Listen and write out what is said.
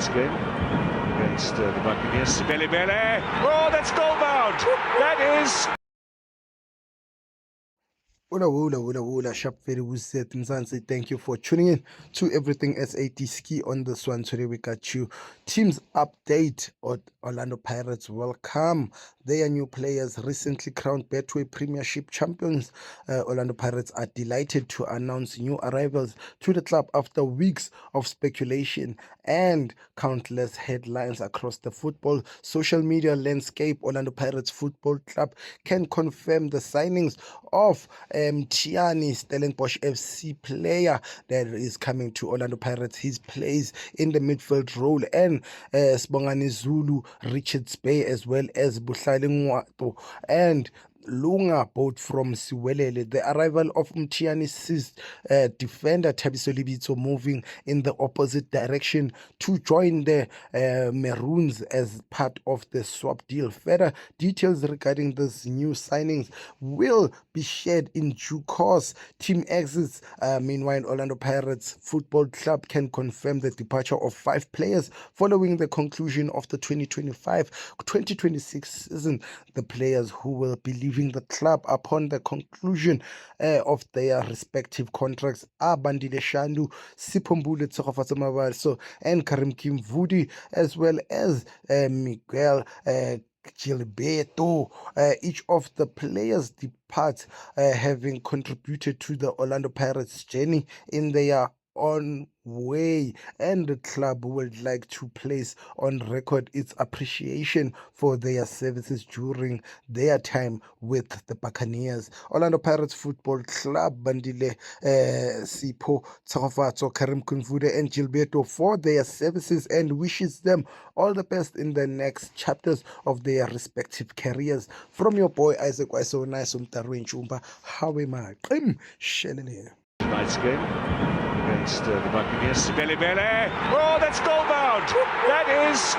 tonight's game against the Buccaneers. Sibele. Oh, that's goal bound. That is. Ula, sharp very Wuset Mzansi. Thank you for tuning in to everything SAT Ski on this one. Today we got you teams update on Orlando Pirates. Welcome their new players, recently crowned Betway Premiership champions. Orlando Pirates are delighted to announce new arrivals to the club after weeks of speculation and countless headlines across the football social media landscape. Orlando Pirates Football Club can confirm the signings of Tiani Stellenbosch FC player that is coming to Orlando Pirates. He plays in the midfield role, and Sbongani Zulu, Richards Bay, as well as Buhlali Ngwato and Lunga, both from Siwelele. The arrival of Mtiani sees defender Thabiso Libitso moving in the opposite direction to join the Maroons as part of the swap deal. Further details regarding these new signings will be shared in due course. Team exits. Meanwhile, Orlando Pirates Football Club can confirm the departure of 5 players following the conclusion of the 2025-2026 season. The players who will be leaving the club upon the conclusion of their respective contracts are Bandile Shandu, Sipombule Tsogofatso and Karim Kimvudi, as well as Miguel Gilberto. Each of the players depart having contributed to the Orlando Pirates journey in their own way, and the club would like to place on record its appreciation for their services during their time with the Buccaneers. Orlando Pirates Football Club Bandile Sipo Tsogofatso, Karim Kunvude and Gilberto for their services and wishes them all the best in the next chapters of their respective careers. From your boy Isaac Waiso Nice Umtarwin Chumba, how am I? Tonight's game against the Buccaneers. Sibele. Oh, that's goal bound. That is.